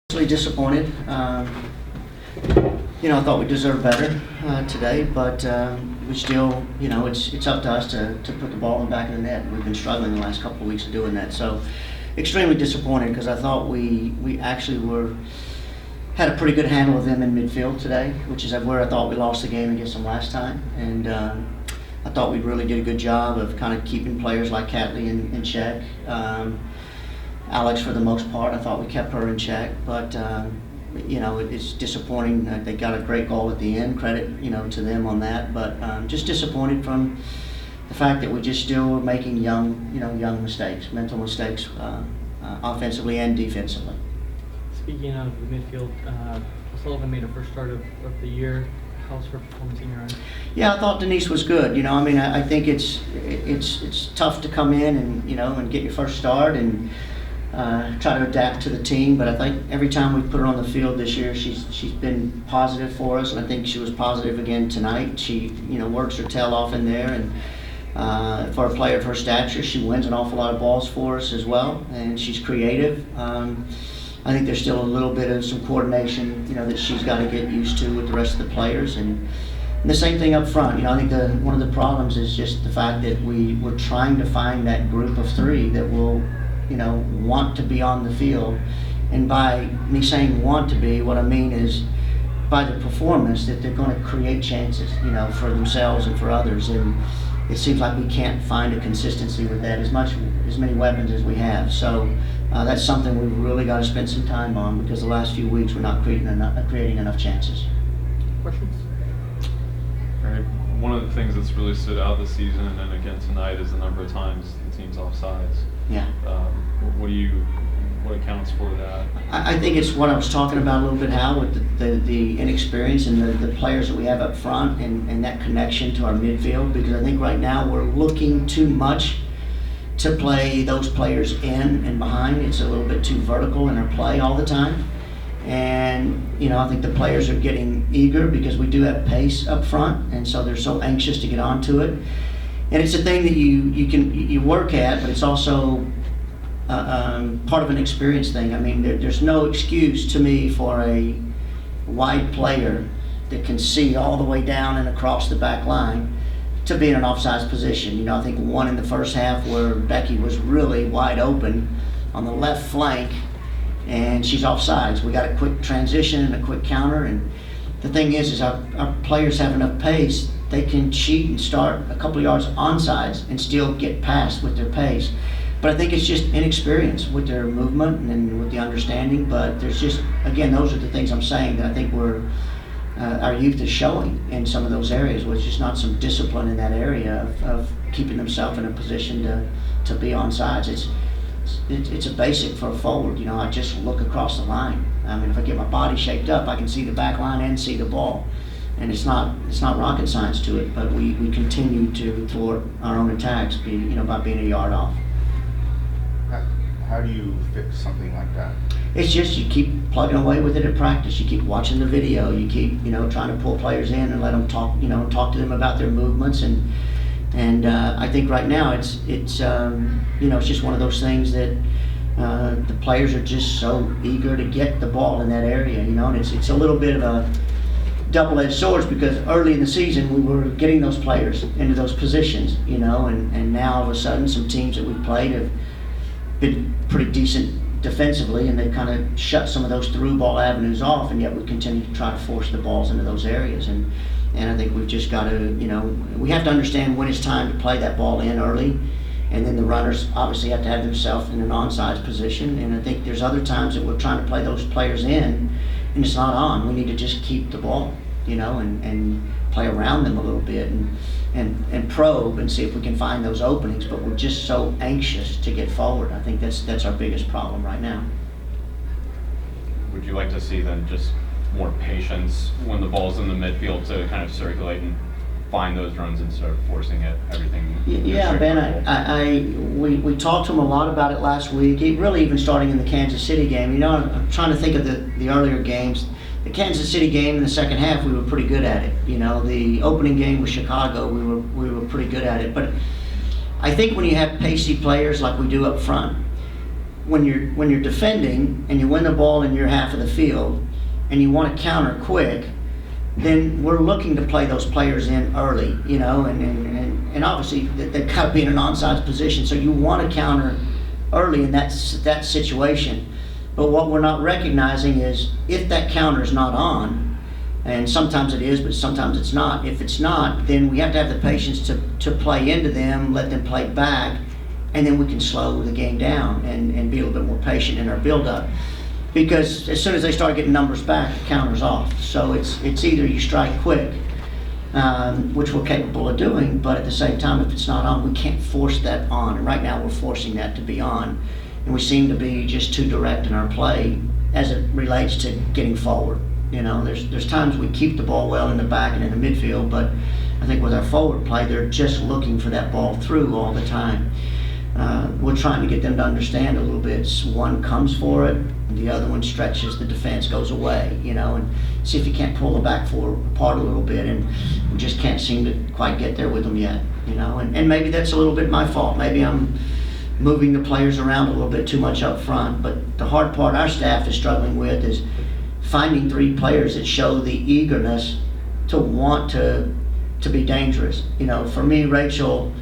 Disappointed. I thought we deserved better today, but we still, it's up to us to put the ball in the back of the net. We've been struggling the last couple of weeks of doing that, so extremely disappointed because I thought we actually had a pretty good handle of them in midfield today, which is where I thought we lost the game against them last time, and I thought we really did a good job of kind of keeping players like Catley in check. Alex, for the most part, I thought we kept her in check, but it's disappointing. They got a great goal at the end. Credit, to them on that, but just disappointed from the fact that we just still were making young mistakes, mental mistakes, offensively and defensively. Speaking of the midfield, Sullivan made her first start of the year. How's her performance in your eyes? Yeah, I thought Denise was good. I think it's tough to come in and get your first start and try to adapt to the team, but I think every time we put her on the field this year, she's been positive for us, and I think she was positive again tonight. She works her tail off in there, and for a player of her stature, she wins an awful lot of balls for us as well, and she's creative. I think there's still a little bit of some coordination, that she's got to get used to with the rest of the players, and the same thing up front. I think one of the problems is just the fact that we're trying to find that group of three that will want to be on the field. And by me saying want to be, what I mean is by the performance that they're going to create chances, for themselves and for others. And it seems like we can't find a consistency with that as many weapons as we have. So that's something we've really got to spend some time on, because the last few weeks we're not creating enough chances. Questions? All right. One of the things that's really stood out this season, and again tonight, is the number of times the team's offsides. Yeah. What accounts for that? I think it's what I was talking about a little bit, Hal, with the inexperience and the players that we have up front and that connection to our midfield, because I think right now we're looking too much to play those players in and behind. It's a little bit too vertical in our play all the time. And I think the players are getting eager because we do have pace up front, and so they're so anxious to get onto it. And it's a thing that you work at, but it's also part of an experience thing. There's no excuse to me for a wide player that can see all the way down and across the back line to be in an offsides position. I think one in the first half where Becky was really wide open on the left flank, and she's offsides. We got a quick transition and a quick counter, and the thing is our players have enough pace. They can cheat and start a couple of yards onsides and still get past with their pace. But I think it's just inexperience with their movement and with the understanding. But there's just, again, those are the things I'm saying that I think our youth is showing in some of those areas, where it's just not some discipline in that area of keeping themselves in a position to be onsides. It's a basic for a forward. I just look across the line. If I get my body shaped up, I can see the back line and see the ball. And it's not rocket science to it, but we continue to thwart our own attacks by being a yard off. How do you fix something like that? It's just you keep plugging away with it at practice. You keep watching the video. You keep trying to pull players in and let them talk to them about their movements, and I think right now it's just one of those things that the players are just so eager to get the ball in that area, and it's a little bit of a double-edged sword, because early in the season we were getting those players into those positions, and now all of a sudden some teams that we've played have been pretty decent defensively, and they've kind of shut some of those through ball avenues off, and yet we continue to try to force the balls into those areas. And I think we've just got to, we have to understand when it's time to play that ball in early, and then the runners obviously have to have themselves in an onside position. And I think there's other times that we're trying to play those players in, and it's not on. We need to just keep the ball, and play around them a little bit and probe and see if we can find those openings. But we're just so anxious to get forward. I think that's our biggest problem right now. Would you like to see then just more patience when the ball's in the midfield to kind of circulate and find those runs instead of forcing it, everything? Yeah, Ben, we talked to him a lot about it last week. Really even starting in the Kansas City game. I'm trying to think of the earlier games. The Kansas City game in the second half, we were pretty good at it. The opening game with Chicago, we were pretty good at it. But I think when you have pacey players like we do up front, when you're defending and you win the ball in your half of the field and you want to counter quick, then we're looking to play those players in early, and obviously they've got to be in an onside position, so you want to counter early in that situation. But what we're not recognizing is if that counter is not on, and sometimes it is, but sometimes it's not. If it's not, then we have to have the patience to play into them, let them play back, and then we can slow the game down and be a little bit more patient in our build-up. Because as soon as they start getting numbers back, the counter's off. So it's either you strike quick, which we're capable of doing, but at the same time, if it's not on, we can't force that on. And right now, we're forcing that to be on. And we seem to be just too direct in our play as it relates to getting forward. There's times we keep the ball well in the back and in the midfield, but I think with our forward play, they're just looking for that ball through all the time. We're trying to get them to understand a little bit. One comes for it, and the other one stretches the defense, goes away, and see if you can't pull the back four apart a little bit, and we just can't seem to quite get there with them yet, and maybe that's a little bit my fault. Maybe I'm moving the players around a little bit too much up front, but the hard part our staff is struggling with is finding 3 players that show the eagerness to want to be dangerous. For me, Rachel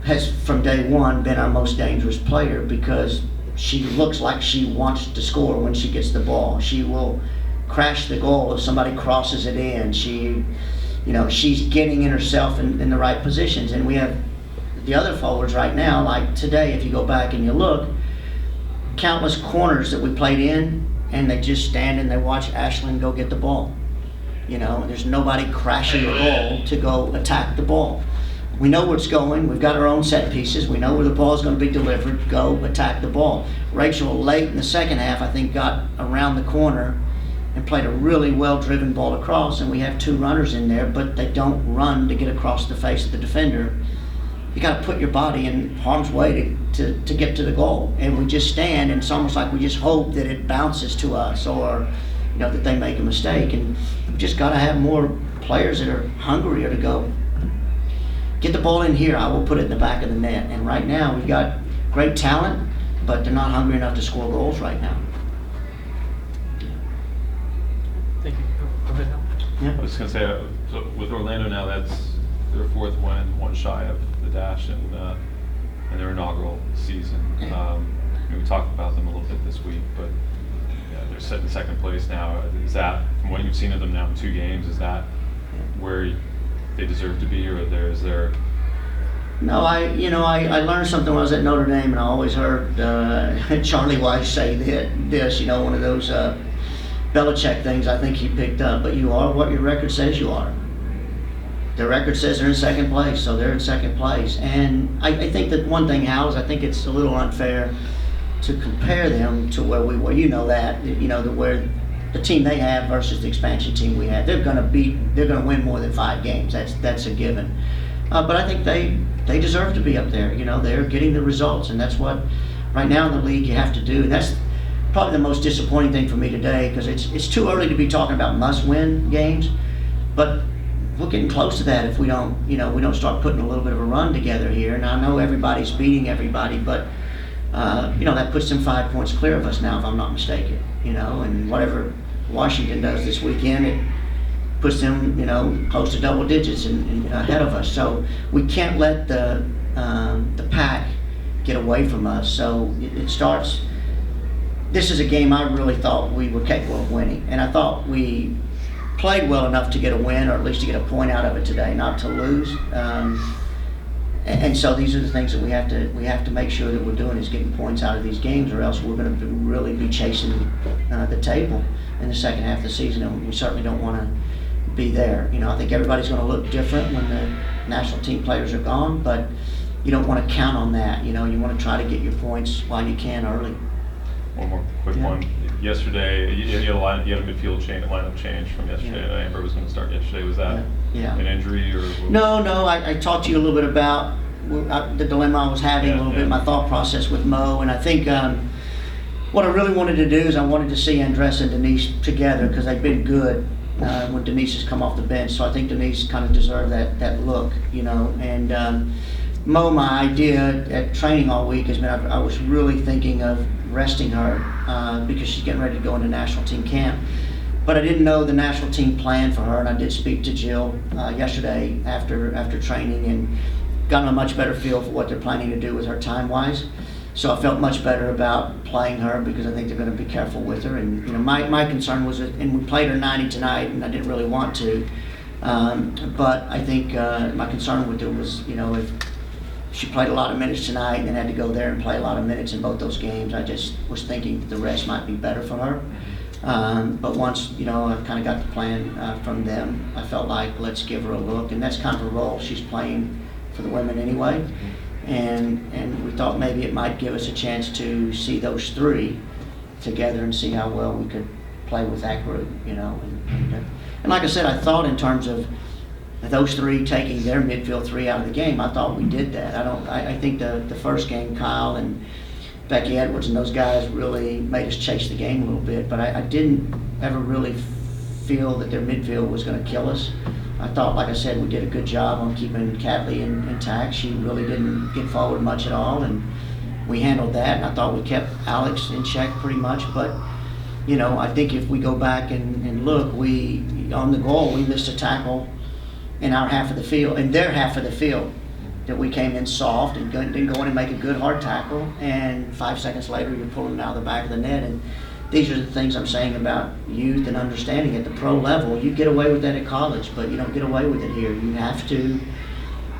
has from day one been our most dangerous player because she looks like she wants to score when she gets the ball. She will crash the goal if somebody crosses it in. She's getting in herself in the right positions. And we have the other forwards right now, like today, if you go back and you look, countless corners that we played in, and they just stand and they watch Ashlyn go get the ball. There's nobody crashing the goal to go attack the ball. We know where it's going. We've got our own set pieces. We know where the ball is going to be delivered. Go attack the ball. Rachel, late in the second half, I think, got around the corner and played a really well-driven ball across, and we have 2 runners in there, but they don't run to get across the face of the defender. You got to put your body in harm's way to get to the goal, and we just stand, and it's almost like we just hope that it bounces to us or that they make a mistake, and we've just got to have more players that are hungrier to go. Get the ball in here, I will put it in the back of the net. And right now, we've got great talent, but they're not hungry enough to score goals right now. Thank you. Go ahead, Hal. Yeah. I was just going to say, so with Orlando now, that's their 4th win, 1 shy of the dash in their inaugural season. We talked about them a little bit this week, but they're set in 2nd place now. Is that, from what you've seen of them now in 2 games, is that where they deserve to be, or is there? No, I learned something when I was at Notre Dame, and I always heard Charlie Weiss say this, one of those Belichick things I think he picked up. But you are what your record says you are. Their record says they're in 2nd place, so they're in 2nd place. And I think that one thing, Hal, is I think it's a little unfair to compare them to where we were. Where the team they have versus the expansion team we have. They're going to win more than 5 games. That's a given. But I think they deserve to be up there. They're getting the results, and that's what right now in the league you have to do. And that's probably the most disappointing thing for me today, because it's too early to be talking about must-win games. But we're getting close to that if we don't start putting a little bit of a run together here. And I know everybody's beating everybody, but that puts them 5 points clear of us now, if I'm not mistaken. And whatever Washington does this weekend, it puts them, close to double digits and ahead of us. So we can't let the pack get away from us. So it starts. This is a game I really thought we were capable of winning, and I thought we played well enough to get a win, or at least to get a point out of it today, not to lose. And so these are the things that we have to make sure that we're doing, is getting points out of these games, or else we're going to really be chasing the table in the second half of the season, and we certainly don't want to be there. I think everybody's going to look different when the national team players are gone, but you don't want to count on that. You want to try to get your points while you can early. One more quick one. Yesterday, you had a midfield lineup change from yesterday. Yeah. Amber was going to start yesterday. Was that an injury or? No. I talked to you a little bit about the dilemma I was having, a little bit, my thought process with Mo, and I think what I really wanted to do is I wanted to see Andressa and Denise together, because they've been good when Denise has come off the bench. So I think Denise kind of deserved that look, and Mo, my idea at training all week has been I was really thinking of resting her because she's getting ready to go into national team camp. But I didn't know the national team plan for her, and I did speak to Jill yesterday after training and got a much better feel for what they're planning to do with her time-wise. So I felt much better about playing her because I think they're going to be careful with her. And my concern was that, and we played her 90 tonight, and I didn't really want to. But I think my concern with her was, if she played a lot of minutes tonight and then had to go there and play a lot of minutes in both those games, I just was thinking the rest might be better for her. But once, I kind of got the plan from them, I felt like let's give her a look. And that's kind of a role she's playing for the women anyway. And we thought maybe it might give us a chance to see those three together and see how well we could play with that group, And like I said, I thought in terms of those three taking their midfield three out of the game, I thought we did that. I think the first game, Kyle and Becky Edwards and those guys really made us chase the game a little bit, but I didn't ever really feel that their midfield was going to kill us. I thought, like I said, we did a good job on keeping Catley intact. She really didn't get forward much at all, and we handled that. And I thought we kept Alex in check pretty much. But, I think if we go back and look, on the goal, we missed a tackle in our half of the field, in their half of the field, that we came in soft and didn't go in and make a good hard tackle. And 5 seconds later, you're pulling it out of the back of the net. And these are the things I'm saying about youth and understanding at the pro level. You get away with that at college, but you don't get away with it here. You have to,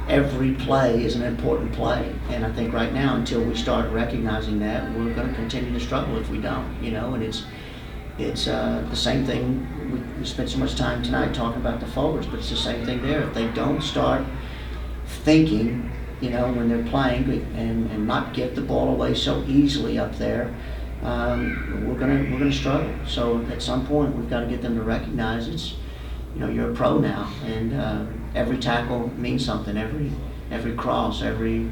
every play is an important play. And I think right now, until we start recognizing that, we're going to continue to struggle if we don't, and it's the same thing. We spent so much time tonight talking about the forwards, but it's the same thing there. If they don't start thinking, when they're playing and not get the ball away so easily up there, we're gonna struggle. So at some point we've got to get them to recognize it's, you're a pro now, and every tackle means something. Every cross, every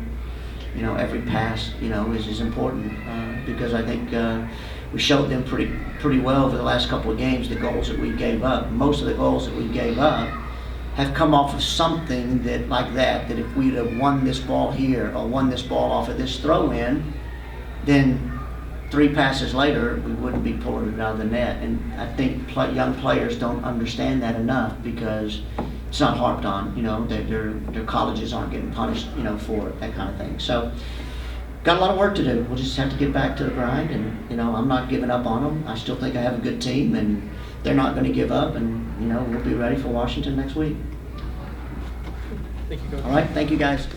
pass, is important because I think we showed them pretty well over the last couple of games the goals that we gave up. Most of the goals that we gave up have come off of something that if we'd have won this ball here or won this ball off of this throw-in, then 3 passes later, we wouldn't be pulling it out of the net. And I think young players don't understand that enough because it's not harped on, their colleges aren't getting punished, for it, that kind of thing. So, got a lot of work to do. We'll just have to get back to the grind, and, I'm not giving up on them. I still think I have a good team, and they're not going to give up, and, we'll be ready for Washington next week. Thank you, Coach. All right, thank you, guys.